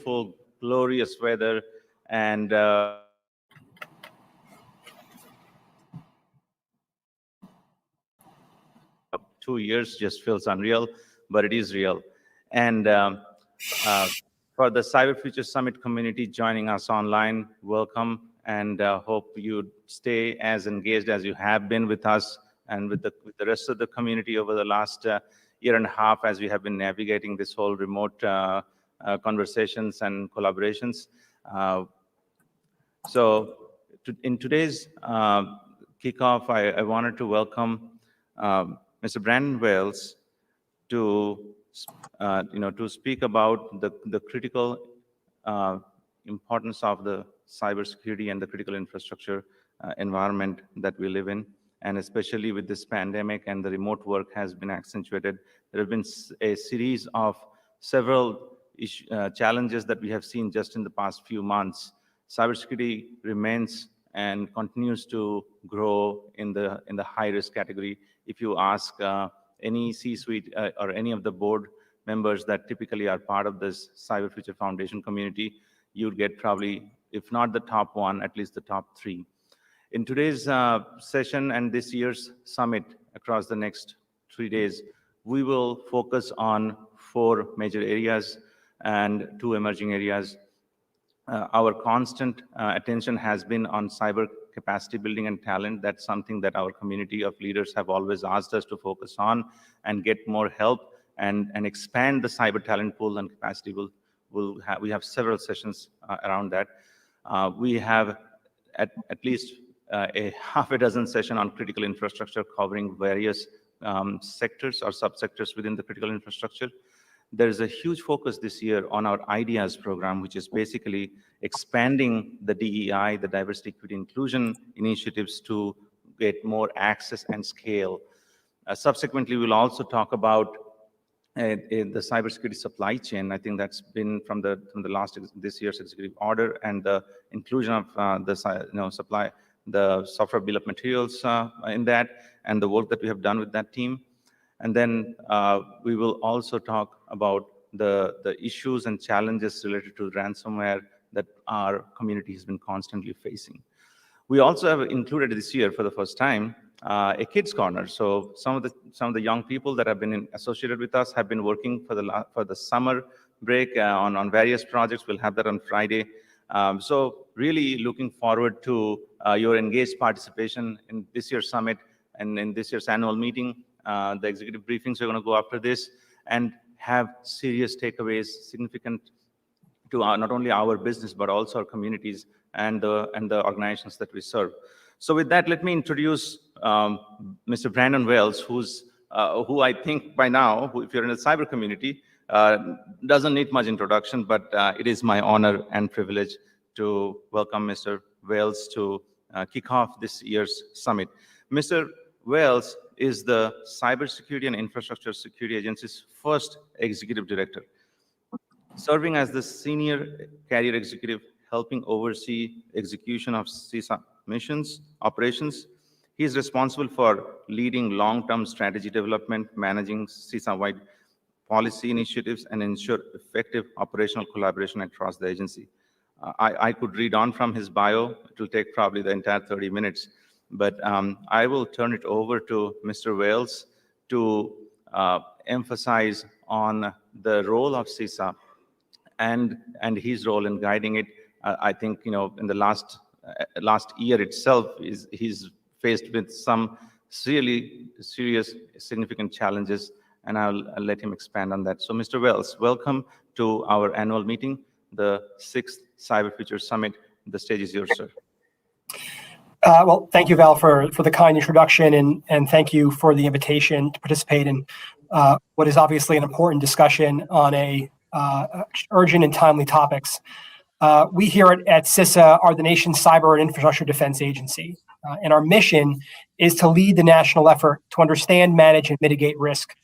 beautiful, glorious weather, and 2 years just feels unreal, but it is real. And for the Cyber Future Summit community joining us online, welcome, and hope you stay as engaged as you have been with us and with the rest of the community over the last year and a half as we have been navigating this whole remote conversations and collaborations. In today's kickoff, I wanted to welcome Mr. Branden Wales to speak about the critical importance of the cybersecurity and the critical infrastructure environment that we live in. And especially with this pandemic and the remote work has been accentuated, there have been a series of several challenges that we have seen just in the past few months. Cybersecurity remains and continues to grow in the high risk category. If you ask any C-suite or any of the board members that typically are part of this Cyber Future Foundation community, you'd get probably, if not the top one, at least the top 3. In today's session and this year's summit across the next 3 days, we will focus on 4 major areas and 2 emerging areas. Our constant attention has been on cyber capacity building and talent. That's something that our community of leaders have always asked us to focus on and get more help and expand the cyber talent pool and capacity. We have several sessions around that. We have at least a half a dozen sessions on critical infrastructure covering various sectors or subsectors within the critical infrastructure. There is a huge focus this year on our IDEAS program, which is basically expanding the DEI, the diversity, equity, inclusion initiatives to get more access and scale. Subsequently, we'll also talk about the cybersecurity supply chain. I think that's been from the this year's executive order and the inclusion of the software bill of materials in that, and the work that we have done with that team. And then we will also talk about the issues and challenges related to ransomware that our community has been constantly facing. We also have included this year for the first time a kids corner. So some of the young people that have been associated with us have been working for the summer break on various projects. We'll have that on Friday. So really looking forward to your engaged participation in this year's summit and in this year's annual meeting. The executive briefings are going to go after this and have serious takeaways, significant to not only our business, but also our communities and the organizations that we serve. So with that, let me introduce Mr. Branden Wales, who I think by now, if you're in the cyber community, doesn't need much introduction, but it is my honor and privilege to welcome Mr. Wales to kick off this year's summit. Mr. Wales is the Cybersecurity and Infrastructure Security Agency's first executive director, serving as the senior career executive, helping oversee execution of CISA missions, operations. He is responsible for leading long-term strategy development, managing CISA-wide policy initiatives, and ensure effective operational collaboration across the agency. I could read on from his bio. It will take probably the entire 30 minutes. But I will turn it over to Mr. Wales to emphasize on the role of CISA and his role in guiding it. I think in the last year itself, he's faced with some really serious, significant challenges, and I'll let him expand on that. So, Mr. Wales, welcome to our annual meeting, the 6th Cyber Future Summit. The stage is yours, sir. Well, thank you, Val, for the kind introduction, and thank you for the invitation to participate in what is obviously an important discussion on urgent and timely topics. We here at CISA are the nation's cyber and infrastructure defense agency, and our mission is to lead the national effort to understand, manage, and mitigate risk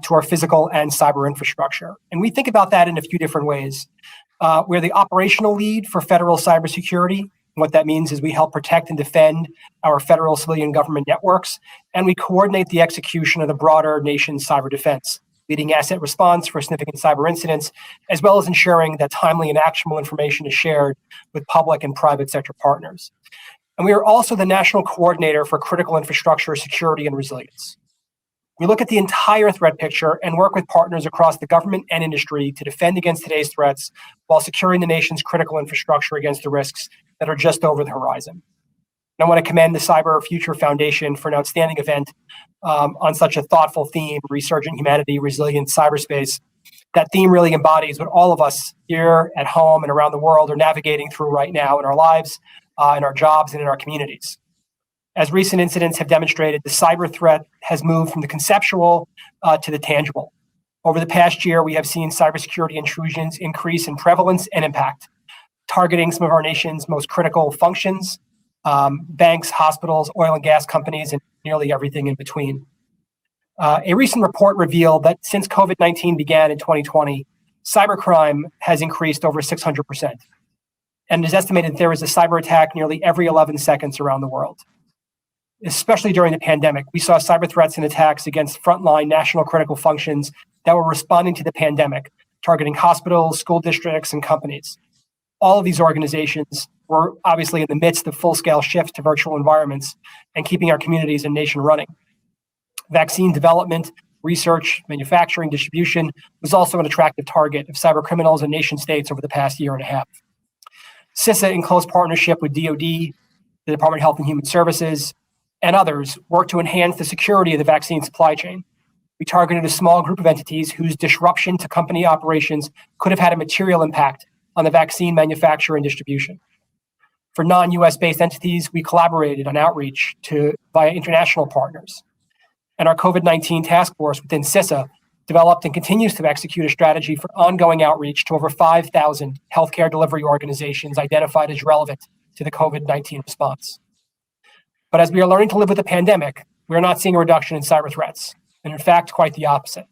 to our physical and cyber infrastructure. And we think about that in a few different ways. We're the operational lead for federal cybersecurity. What that means is we help protect and defend our federal civilian government networks, and we coordinate the execution of the broader nation's cyber defense. leading asset response for significant cyber incidents, as well as ensuring that timely and actionable information is shared with public and private sector partners. And we are also the national coordinator for critical infrastructure security and resilience. We look at the entire threat picture and work with partners across the government and industry to defend against today's threats while securing the nation's critical infrastructure against the risks that are just over the horizon. And I want to commend the Cyber Future Foundation for an outstanding event on such a thoughtful theme, resurgent humanity, resilient cyberspace. That theme really embodies what all of us here at home and around the world are navigating through right now in our lives, in our jobs, and in our communities. As recent incidents have demonstrated, the cyber threat has moved from the conceptual to the tangible. Over the past year, we have seen cybersecurity intrusions increase in prevalence and impact, targeting some of our nation's most critical functions, banks, hospitals, oil and gas companies, and nearly everything in between. A recent report revealed that since COVID-19 began in 2020, cybercrime has increased over 600%. And it is estimated that there is a cyber attack nearly every 11 seconds around the world. Especially during the pandemic, we saw cyber threats and attacks against frontline national critical functions that were responding to the pandemic, targeting hospitals, school districts, and companies. All of these organizations were obviously in the midst of full-scale shift to virtual environments and keeping our communities and nation running. Vaccine development, research, manufacturing, distribution was also an attractive target of cyber criminals and nation states over the past year and a half. CISA, in close partnership with DoD, the Department of Health and Human Services, and others, work to enhance the security of the vaccine supply chain. We targeted a small group of entities whose disruption to company operations could have had a material impact on the vaccine manufacture and distribution. For non-US based entities, we collaborated on outreach via international partners. And our COVID-19 task force within CISA developed and continues to execute a strategy for ongoing outreach to over 5,000 healthcare delivery organizations identified as relevant to the COVID-19 response. But as we are learning to live with the pandemic, we are not seeing a reduction in cyber threats, and in fact, quite the opposite.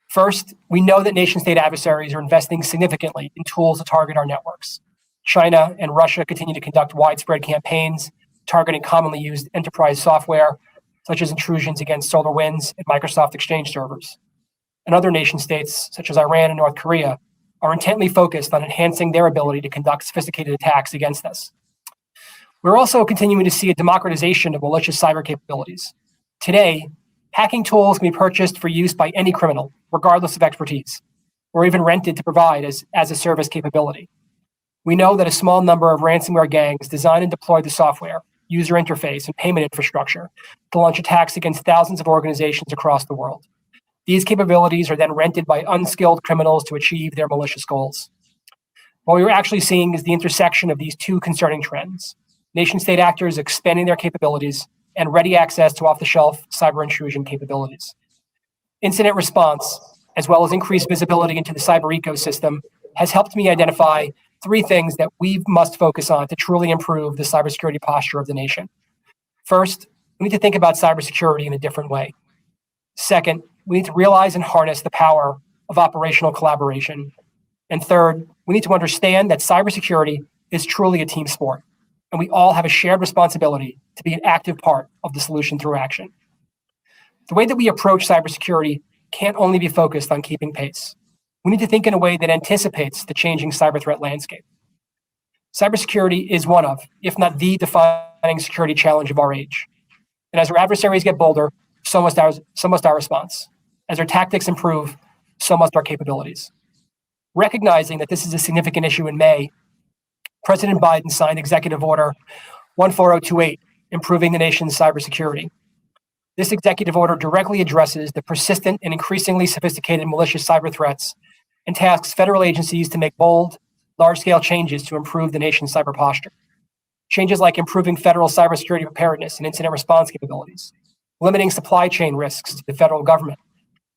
First, we know that nation-state adversaries are investing significantly in tools to target our networks. China and Russia continue to conduct widespread campaigns targeting commonly used enterprise software, such as intrusions against SolarWinds and Microsoft Exchange servers. And other nation-states, such as Iran and North Korea, are intently focused on enhancing their ability to conduct sophisticated attacks against us. We're also continuing to see a democratization of malicious cyber capabilities. Today, hacking tools can be purchased for use by any criminal, regardless of expertise, or even rented to provide as a service capability. We know that a small number of ransomware gangs design and deploy the software, user interface, and payment infrastructure to launch attacks against thousands of organizations across the world. These capabilities are then rented by unskilled criminals to achieve their malicious goals. What we're actually seeing is the intersection of these two concerning trends: nation-state actors expanding their capabilities and ready access to off-the-shelf cyber intrusion capabilities. Incident response, as well as increased visibility into the cyber ecosystem, has helped me identify three things that we must focus on to truly improve the cybersecurity posture of the nation. First, we need to think about cybersecurity in a different way. Second, we need to realize and harness the power of operational collaboration. And third, we need to understand that cybersecurity is truly a team sport, and we all have a shared responsibility to be an active part of the solution through action. The way that we approach cybersecurity can't only be focused on keeping pace. We need to think in a way that anticipates the changing cyber threat landscape. Cybersecurity is one of, if not the defining security challenge of our age. And as our adversaries get bolder, so must our response. As our tactics improve, so must our capabilities. Recognizing that this is a significant issue in May, President Biden signed Executive Order 14028, improving the nation's cybersecurity. This executive order directly addresses the persistent and increasingly sophisticated malicious cyber threats and tasks federal agencies to make bold, large-scale changes to improve the nation's cyber posture. Changes like improving federal cybersecurity preparedness and incident response capabilities, limiting supply chain risks to the federal government,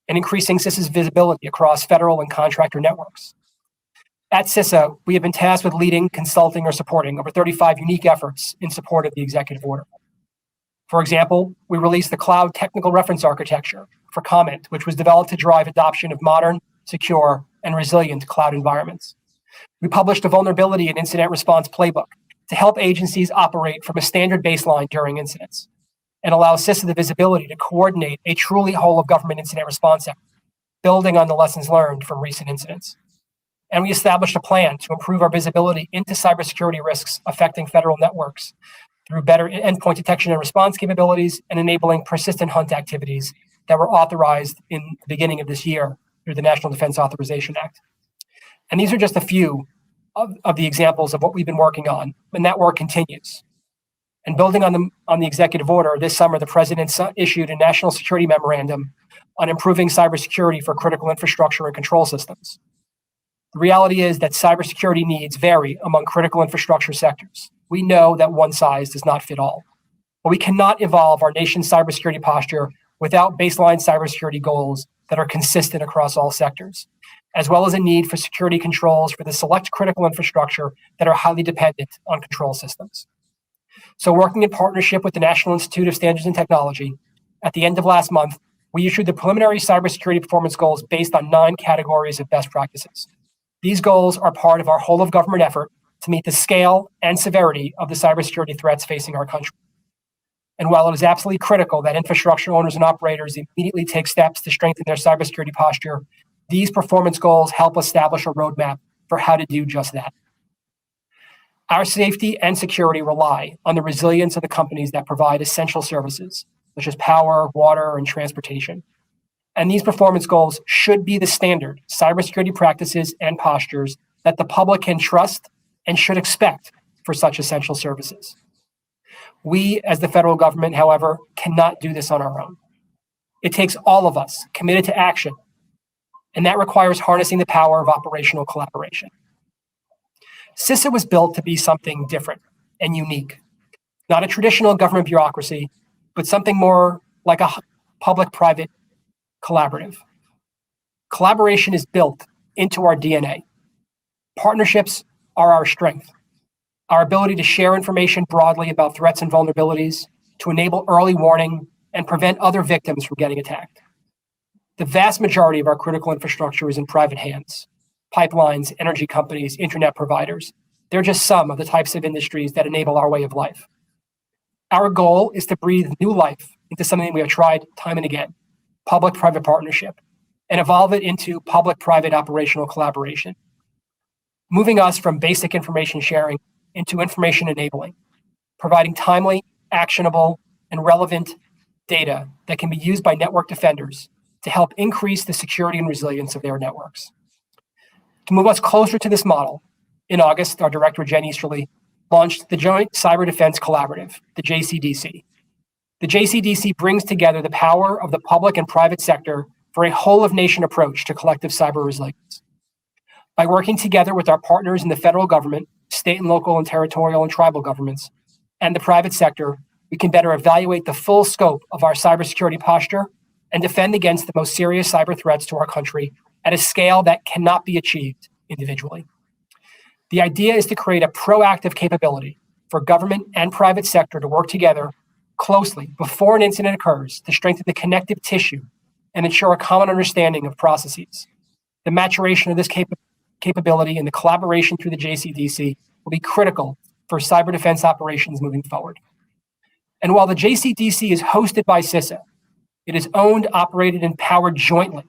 and increasing CISA's visibility across federal and contractor networks. At CISA, we have been tasked with leading, consulting, or supporting over 35 unique efforts in support of the executive order. For example, we released the Cloud Technical Reference Architecture for comment, which was developed to drive adoption of modern, secure, and resilient cloud environments. We published a vulnerability and incident response playbook to help agencies operate from a standard baseline during incidents and allow CISA the visibility to coordinate a truly whole-of-government incident response effort, building on the lessons learned from recent incidents. And we established a plan to improve our visibility into cybersecurity risks affecting federal networks through better endpoint detection and response capabilities and enabling persistent hunt activities that were authorized in the beginning of this year through the National Defense Authorization Act. And these are just a few of the examples of what we've been working on, and that work continues. And building on the executive order, this summer, the President issued a national security memorandum on improving cybersecurity for critical infrastructure and control systems. The reality is that cybersecurity needs vary among critical infrastructure sectors. We know that one size does not fit all, but we cannot evolve our nation's cybersecurity posture without baseline cybersecurity goals that are consistent across all sectors, as well as a need for security controls for the select critical infrastructure that are highly dependent on control systems. So working in partnership with the National Institute of Standards and Technology, at the end of last month, we issued the preliminary cybersecurity performance goals based on 9 categories of best practices. These goals are part of our whole of government effort to meet the scale and severity of the cybersecurity threats facing our country. And while it is absolutely critical that infrastructure owners and operators immediately take steps to strengthen their cybersecurity posture, these performance goals help establish a roadmap for how to do just that. Our safety and security rely on the resilience of the companies that provide essential services, such as power, water, and transportation. And these performance goals should be the standard cybersecurity practices and postures that the public can trust and should expect for such essential services. We, as the federal government, however, cannot do this on our own. It takes all of us committed to action, and that requires harnessing the power of operational collaboration. CISA was built to be something different and unique, not a traditional government bureaucracy, but something more like a public-private collaborative. Collaboration is built into our DNA. Partnerships are our strength. Our ability to share information broadly about threats and vulnerabilities, to enable early warning, and prevent other victims from getting attacked. The vast majority of our critical infrastructure is in private hands. Pipelines, energy companies, internet providers. They're just some of the types of industries that enable our way of life. Our goal is to breathe new life into something we have tried time and again, public-private partnership, and evolve it into public-private operational collaboration, moving us from basic information sharing into information enabling, providing timely, actionable, and relevant data that can be used by network defenders to help increase the security and resilience of their networks. To move us closer to this model, in August, our director, Jen Easterly, launched the Joint Cyber Defense Collaborative, the JCDC. The JCDC brings together the power of the public and private sector for a whole-of-nation approach to collective cyber resilience. By working together with our partners in the federal government, state and local and territorial and tribal governments, and the private sector, we can better evaluate the full scope of our cybersecurity posture and defend against the most serious cyber threats to our country at a scale that cannot be achieved individually. The idea is to create a proactive capability for government and private sector to work together closely before an incident occurs to strengthen the connective tissue and ensure a common understanding of processes. The maturation of this capability and the collaboration through the JCDC will be critical for cyber defense operations moving forward. And while the JCDC is hosted by CISA, it is owned, operated, and powered jointly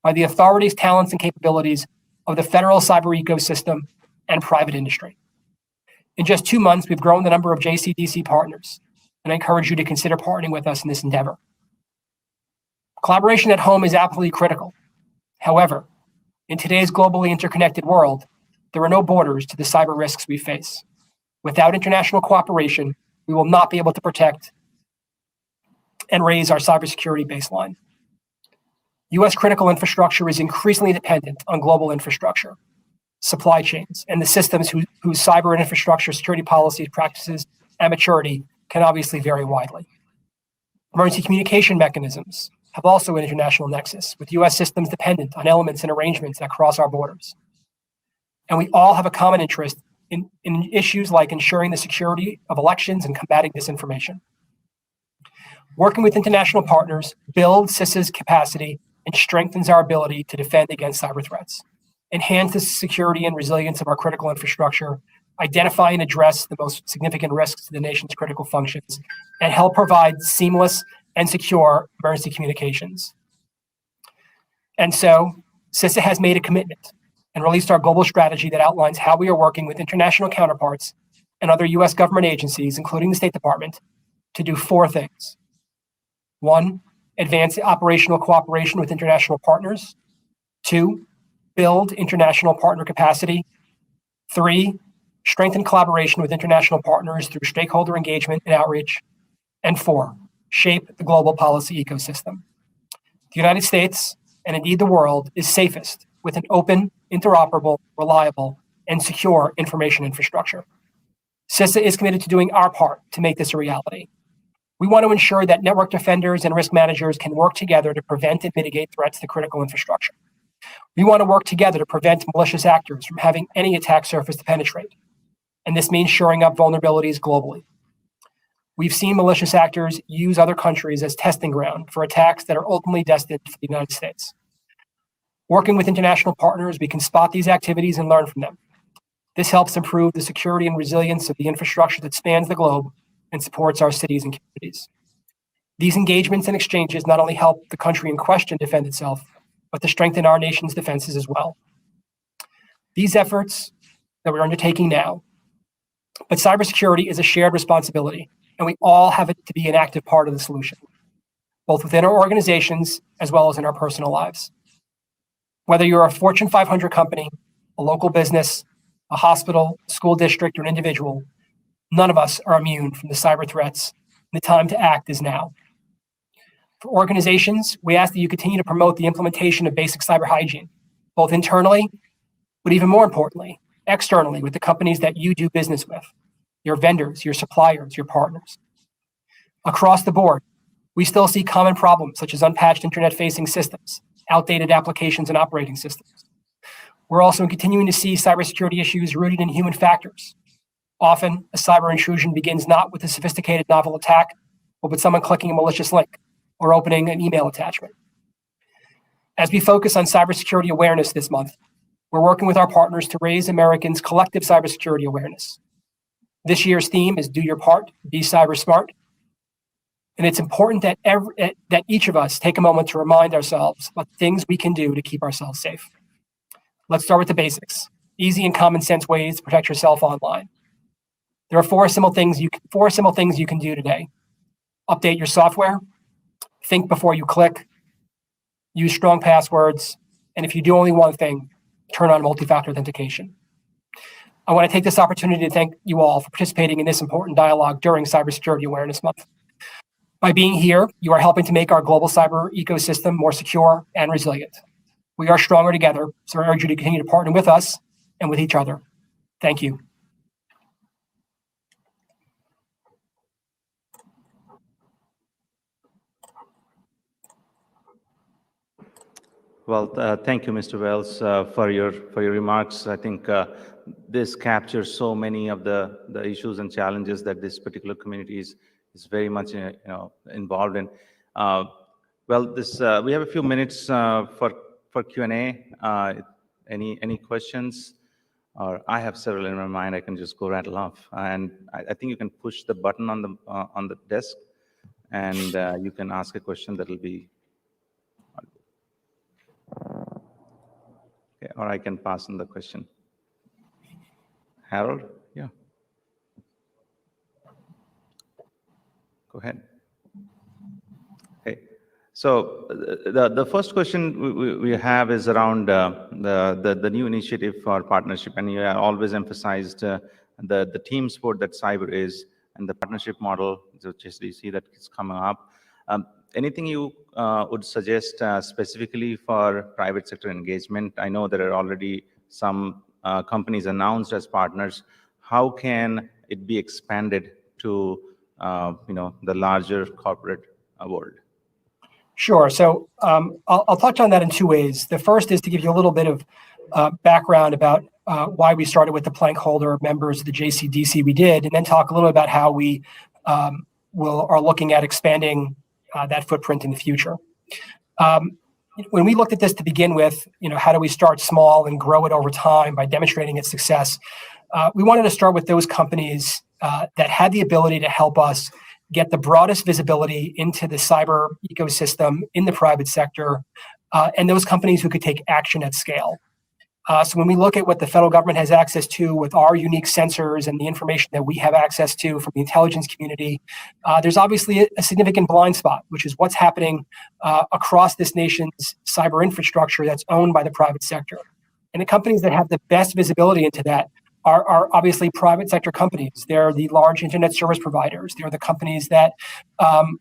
by the authorities, talents, and capabilities of the federal cyber ecosystem and private industry. In just 2 months, we've grown the number of JCDC partners, and I encourage you to consider partnering with us in this endeavor. Collaboration at home is absolutely critical. However, in today's globally interconnected world, there are no borders to the cyber risks we face. Without international cooperation, we will not be able to protect and raise our cybersecurity baseline. U.S. critical infrastructure is increasingly dependent on global infrastructure, supply chains, and the systems whose cyber and infrastructure security policies, practices, and maturity can obviously vary widely. Emergency communication mechanisms have also an international nexus, with U.S. systems dependent on elements and arrangements that cross our borders. And we all have a common interest in issues like ensuring the security of elections and combating disinformation. Working with international partners builds CISA's capacity and strengthens our ability to defend against cyber threats, enhance the security and resilience of our critical infrastructure, identify and address the most significant risks to the nation's critical functions, and help provide seamless and secure emergency communications. And so CISA has made a commitment and released our global strategy that outlines how we are working with international counterparts and other US government agencies, including the State Department, to do 4 things. 1, advance operational cooperation with international partners. 2, build international partner capacity. 3, strengthen collaboration with international partners through stakeholder engagement and outreach. And 4, shape the global policy ecosystem. The United States, and indeed the world, is safest with an open, interoperable, reliable, and secure information infrastructure. CISA is committed to doing our part to make this a reality. We want to ensure that network defenders and risk managers can work together to prevent and mitigate threats to critical infrastructure. We want to work together to prevent malicious actors from having any attack surface to penetrate. And this means shoring up vulnerabilities globally. We've seen malicious actors use other countries as testing ground for attacks that are ultimately destined for the United States. Working with international partners, we can spot these activities and learn from them. This helps improve the security and resilience of the infrastructure that spans the globe and supports our cities and communities. These engagements and exchanges not only help the country in question defend itself, but to strengthen our nation's defenses as well. These efforts that we're undertaking now, but cybersecurity is a shared responsibility, and we all have it to be an active part of the solution, both within our organizations as well as in our personal lives. Whether you're a Fortune 500 company, a local business, a hospital, school district, or an individual, none of us are immune from the cyber threats. The time to act is now. For organizations, we ask that you continue to promote the implementation of basic cyber hygiene, both internally, but even more importantly, externally with the companies that you do business with, your vendors, your suppliers, your partners. Across the board, we still see common problems such as unpatched internet-facing systems, outdated applications and operating systems. We're also continuing to see cybersecurity issues rooted in human factors. Often, a cyber intrusion begins not with a sophisticated novel attack, but with someone clicking a malicious link or opening an email attachment. As we focus on cybersecurity awareness this month, we're working with our partners to raise Americans' collective cybersecurity awareness. This year's theme is Do Your Part, Be Cyber Smart. And it's important that that each of us take a moment to remind ourselves what things we can do to keep ourselves safe. Let's start with the basics. Easy and common sense ways to protect yourself online. There are 4 simple things you can do today. Update your software. Think before you click. Use strong passwords. And if you do only one thing, turn on multi-factor authentication. I want to take this opportunity to thank you all for participating in this important dialogue during Cybersecurity Awareness Month. By being here, you are helping to make our global cyber ecosystem more secure and resilient. We are stronger together, so I urge you to continue to partner with us and with each other. Thank you. Well, thank you, Mr. Wells, for your remarks. I think this captures so many of the issues and challenges that this particular community is very much involved in. Well, we have a few minutes for Q&A. Any questions? Or I have several in my mind. I can just go rattle off, and I think you can push the button on the desk, and you can ask a question that will be. Okay, or I can pass on the question. Harold, yeah. Go ahead. Okay, so the first question we have is around the new initiative for partnership, and you have always emphasized the team sport that cyber is, and the partnership model, which is DC that is coming up. Anything you would suggest specifically for private sector engagement? I know there are already some companies announced as partners. How can it be expanded to the larger corporate world? Sure. So I'll touch on that in 2 ways. The first is to give you a little bit of background about why we started with the plank holder members of the JCDC we did, and then talk a little about how we are looking at expanding that footprint in the future. When we looked at this to begin with, how do we start small and grow it over time by demonstrating its success? We wanted to start with those companies that had the ability to help us get the broadest visibility into the cyber ecosystem in the private sector and those companies who could take action at scale. So when we look at what the federal government has access to with our unique sensors and the information that we have access to from the intelligence community, there's obviously a significant blind spot, which is what's happening across this nation's cyber infrastructure that's owned by the private sector. And the companies that have the best visibility into that are obviously private sector companies. They're the large internet service providers. They're the companies that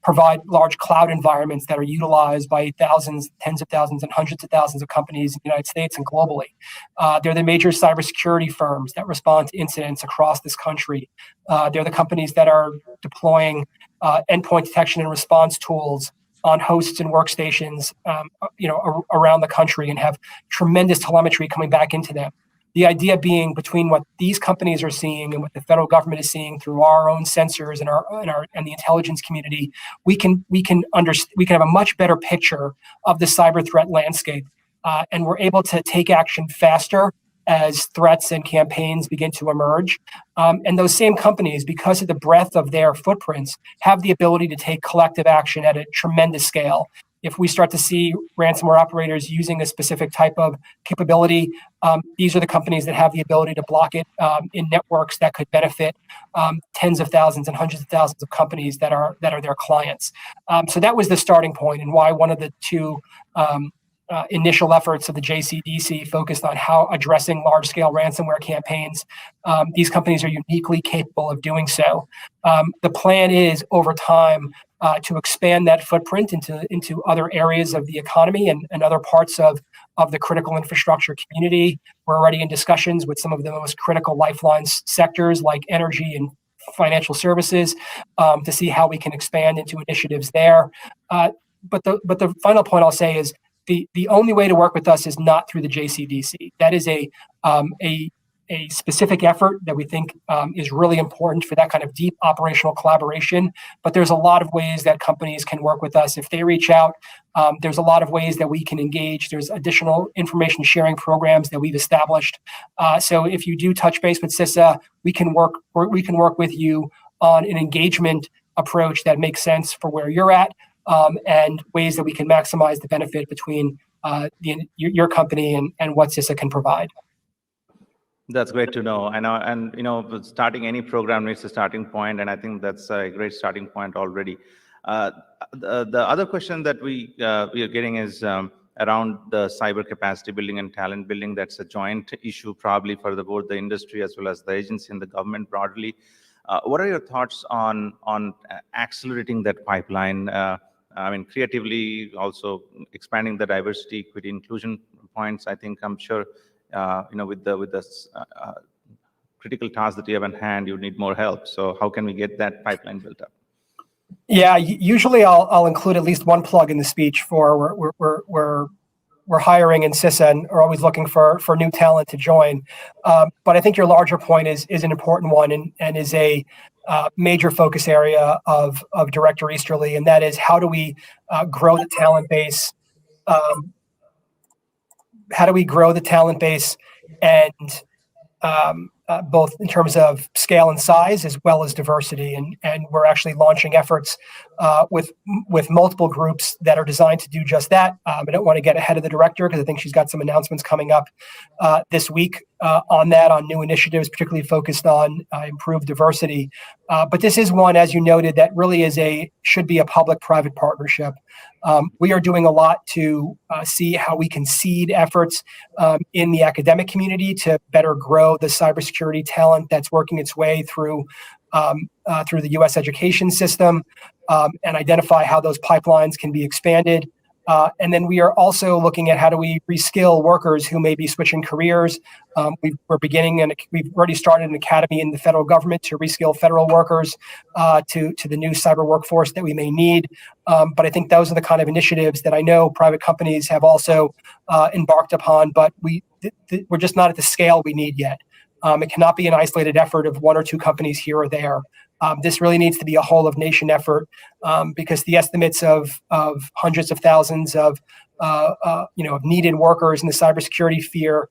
provide large cloud environments that are utilized by thousands, tens of thousands, and hundreds of thousands of companies in the United States and globally. They're the major cybersecurity firms that respond to incidents across this country. They're the companies that are deploying endpoint detection and response tools on hosts and workstations, around the country, and have tremendous telemetry coming back into them. The idea being, between what these companies are seeing and what the federal government is seeing through our own sensors and the intelligence community, we can have a much better picture of the cyber threat landscape, and we're able to take action faster as threats and campaigns begin to emerge. And those same companies, because of the breadth of their footprints, have the ability to take collective action at a tremendous scale. If we start to see ransomware operators using a specific type of capability, these are the companies that have the ability to block it in networks that could benefit tens of thousands and hundreds of thousands of companies that are their clients. So that was the starting point, and why one of the two initial efforts of the JCDC focused on how addressing large-scale ransomware campaigns. These companies are uniquely capable of doing so. The plan is, over time, to expand that footprint into other areas of the economy and other parts of the critical infrastructure community. We're already in discussions with some of the most critical lifeline sectors like energy and financial services to see how we can expand into initiatives there. But the final point I'll say is the only way to work with us is not through the JCDC. That is a specific effort that we think is really important for that kind of deep operational collaboration. But there's a lot of ways that companies can work with us. If they reach out, there's a lot of ways that we can engage. There's additional information sharing programs that we've established. So if you do touch base with CISA, we can work with you on an engagement approach that makes sense for where you're at, and ways that we can maximize the benefit between your company and what CISA can provide. That's great to know. I know, and starting any program needs a starting point, and I think that's a great starting point already. The other question that we are getting is around the cyber capacity building and talent building. That's a joint issue probably for both the industry as well as the agency and the government broadly. What are your thoughts on accelerating that pipeline? Creatively also expanding the diversity, equity, inclusion points. I'm sure. With the critical tasks that you have in hand, you need more help. So how can we get that pipeline built up? Yeah, usually I'll include at least one plug in the speech for we're hiring in CISA and are always looking for new talent to join. But I think your larger point is an important one and is a major focus area of Director Easterly, and that is, how do we grow the talent base? How do we grow the talent base, and both in terms of scale and size as well as diversity? And we're actually launching efforts with multiple groups that are designed to do just that. I don't want to get ahead of the director because I think she's got some announcements coming up this week on new initiatives, particularly focused on improved diversity. But this is one, as you noted, that really should be a public-private partnership. We are doing a lot to see how we can seed efforts in the academic community to better grow the cybersecurity talent that's working its way through the U.S. education system, and identify how those pipelines can be expanded. And then we are also looking at how do we reskill workers who may be switching careers. We've already started an academy in the federal government to reskill federal workers to the new cyber workforce that we may need. But I think those are the kind of initiatives that I know private companies have also embarked upon, but we're just not at the scale we need yet. It cannot be an isolated effort of one or two companies here or there. This really needs to be a whole of nation effort, because the estimates of hundreds of thousands of needed workers in the cybersecurity sphere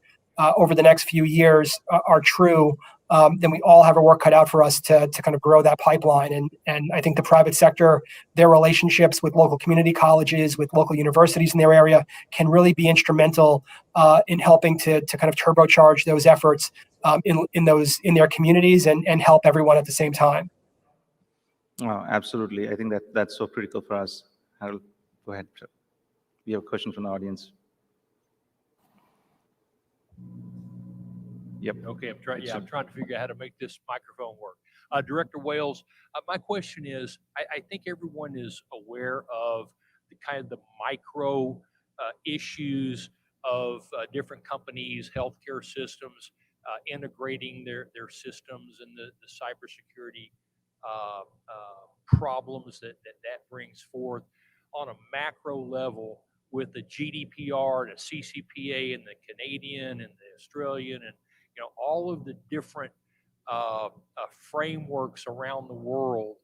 over the next few years are true. then we all have our work cut out for us to kind of grow that pipeline. And I think the private sector, their relationships with local community colleges, with local universities in their area, can really be instrumental in helping to kind of turbocharge those efforts in their communities and help everyone at the same time. Oh, absolutely. I think that's so critical for us. Harold, go ahead. We have a question from the audience. Yep. Okay, I'm trying to figure out how to make this microphone work. Director Wales, my question is, I think everyone is aware of the micro issues of different companies, healthcare systems, integrating their systems and the cybersecurity problems that brings forth on a macro level with the GDPR, the CCPA, and the Canadian and the Australian, and all of the different frameworks around the world.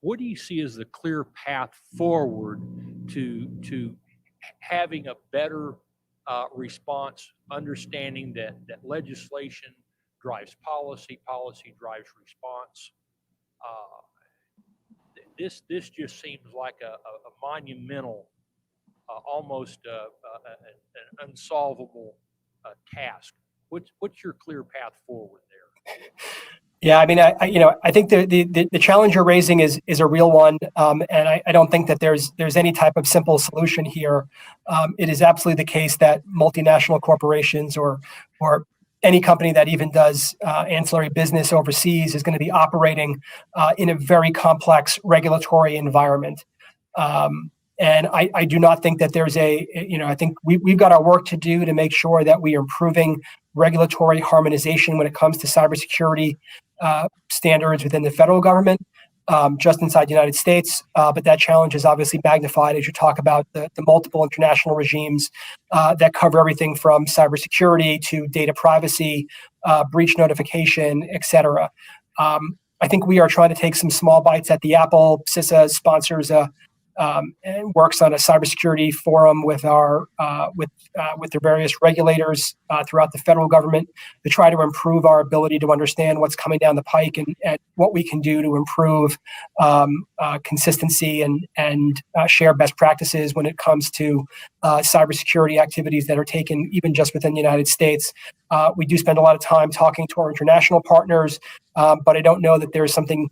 What do you see as the clear path forward to having a better response, understanding that legislation drives policy, policy drives response? This just seems like a monumental, almost an unsolvable task. What's your clear path forward there? Yeah, I mean, I think the challenge you're raising is a real one, and I don't think that there's any type of simple solution here. It is absolutely the case that multinational corporations or any company that even does ancillary business overseas is going to be operating in a very complex regulatory environment. And I do not think that there's I think we've got our work to do to make sure that we are improving regulatory harmonization when it comes to cybersecurity standards within the federal government, just inside the United States. But that challenge is obviously magnified as you talk about the multiple international regimes that cover everything from cybersecurity to data privacy, breach notification, et cetera. I think we are trying to take some small bites at the apple. CISA sponsors and works on a cybersecurity forum with the various regulators throughout the federal government to try to improve our ability to understand what's coming down the pike and what we can do to improve consistency and share best practices when it comes to cybersecurity activities that are taken even just within the United States. We do spend a lot of time talking to our international partners, but I don't know that there's something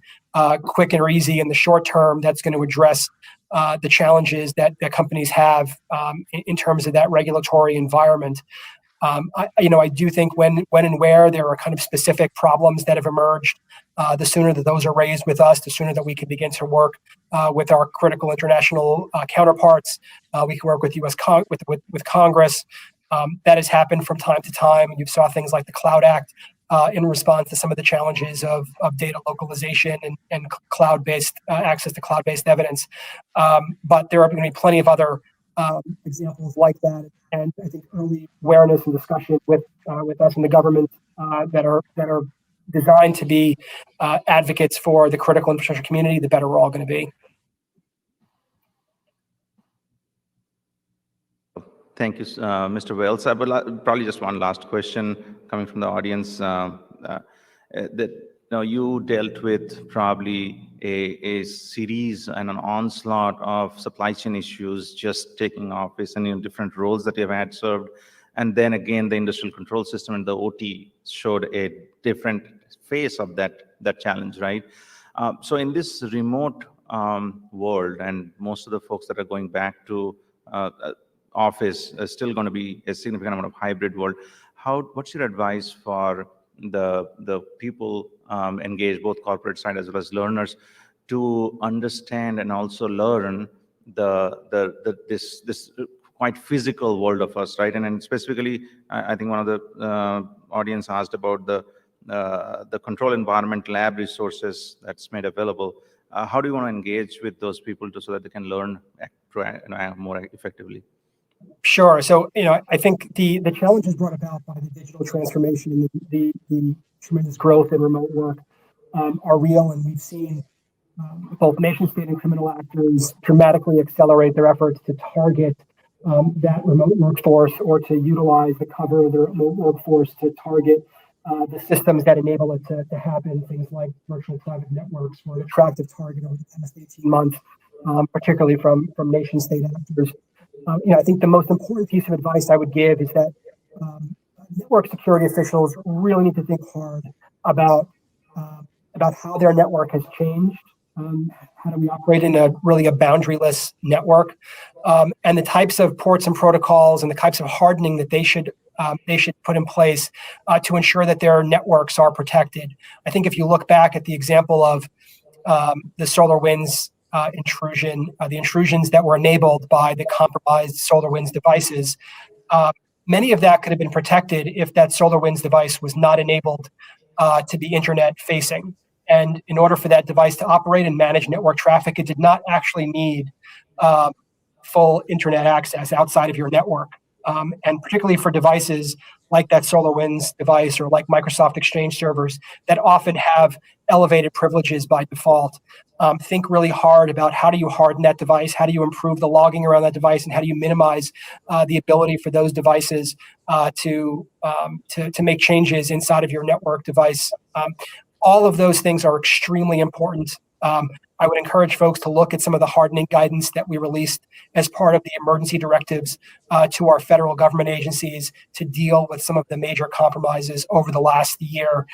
quick and easy in the short term that's going to address the challenges that companies have in terms of that regulatory environment. I do think when and where there are kind of specific problems that have emerged, the sooner that those are raised with us, the sooner that we can begin to work with our critical international counterparts. We can work with with Congress. That has happened from time to time. You saw things like the Cloud Act in response to some of the challenges of data localization and cloud-based access to cloud-based evidence. But there are going to be plenty of other examples like that, and I think early awareness and discussion with us and the government that are designed to be advocates for the critical infrastructure community, the better we're all going to be. Thank you, Mr. Wales. Probably just one last question coming from the audience. You dealt with probably a series and an onslaught of supply chain issues just taking office and in different roles that you've had served. And then again, the industrial control system and the OT showed a different face of that challenge, right? So in this remote world, and most of the folks that are going back to office is still going to be a significant amount of hybrid world. What's your advice for the people engaged, both corporate side as well as learners, to understand and also learn this quite physical world of us, right? And then specifically, I think one of the audience asked about the control environment lab resources that's made available. How do you want to engage with those people so that they can learn more effectively? Sure. So, I think the challenges brought about by the digital transformation and the tremendous growth in remote work are real, and we've seen both nation-state and criminal actors dramatically accelerate their efforts to target that remote workforce or to utilize the cover of the remote workforce to target the systems that enable it to happen, things like virtual private networks, were an attractive target over the past 18 months, particularly from nation state actors. I think the most important piece of advice I would give is that network security officials really need to think hard about how their network has changed. How do we operate in a boundaryless network, and the types of ports and protocols and the types of hardening that they should put in place to ensure that their networks are protected. I think if you look back at the example of the SolarWinds intrusion, the intrusions that were enabled by the compromised SolarWinds devices, many of that could have been protected if that SolarWinds device was not enabled to be internet facing. And in order for that device to operate and manage network traffic, it did not actually need full internet access outside of your network. And particularly for devices like that SolarWinds device or like Microsoft Exchange servers that often have elevated privileges by default, think really hard about how do you harden that device, how do you improve the logging around that device, and how do you minimize the ability for those devices to make changes inside of your network device. All of those things are extremely important. I would encourage folks to look at some of the hardening guidance that we released as part of the emergency directives to our federal government agencies to deal with some of the major compromises over the last year,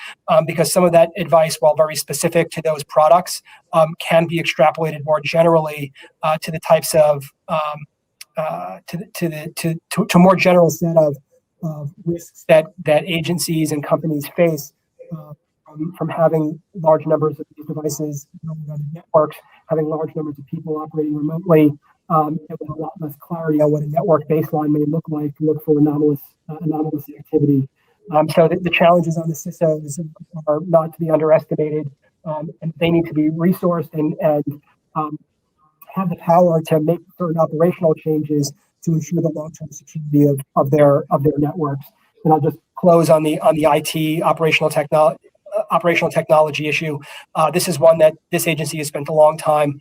because some of that advice, while very specific to those products, can be extrapolated more generally to the types of to more general set of risks that agencies and companies face. From having large numbers of these devices running networks, having large numbers of people operating remotely, and with a lot less clarity on what a network baseline may look like to look for anomalous activity. So the challenges on the CISOs are not to be underestimated, and they need to be resourced and have the power to make certain operational changes to ensure the long-term security of their networks. And I'll just close on the IT operational technology issue. This is one that this agency has spent a long time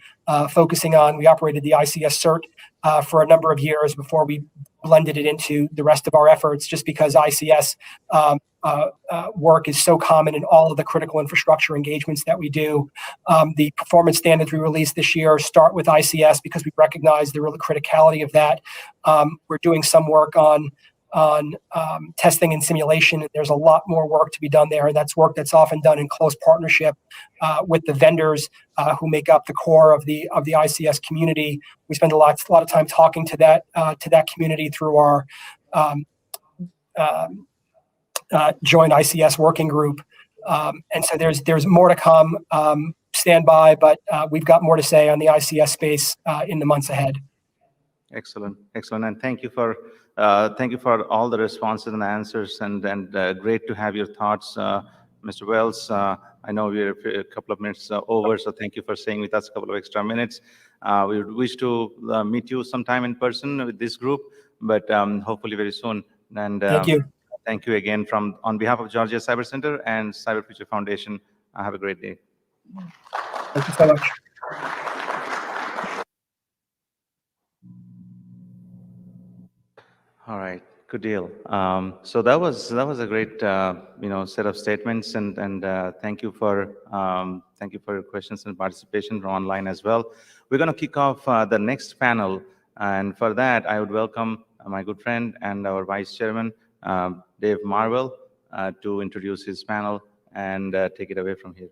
focusing on. We operated the ICS cert for a number of years before we blended it into the rest of our efforts, just because ICS work is so common in all of the critical infrastructure engagements that we do. The performance standards we released this year start with ICS because we recognize the real criticality of that. We're doing some work on testing and simulation. There's a lot more work to be done there, and that's work that's often done in close partnership with the vendors who make up the core of the ICS community. We spend a lot of time talking to that community through our joint ICS working group, and so there's more to come. Stand by, but we've got more to say on the ICS space in the months ahead. Excellent, and thank you for all the responses and answers, and great to have your thoughts, Mr. Wells. I know we're a couple of minutes over, so thank you for staying with us a couple of extra minutes. We would wish to meet you sometime in person with this group, but hopefully very soon. And thank you. Thank you again on behalf of Georgia Cyber Center and Cyber Future Foundation. Have a great day. Thank you so much. All right, good deal. So that was a great set of statements, and thank you for your questions and participation from online as well. We're going to kick off the next panel, and for that I would welcome my good friend and our Vice Chairman, Dave Marwell, to introduce his panel and take it away from here.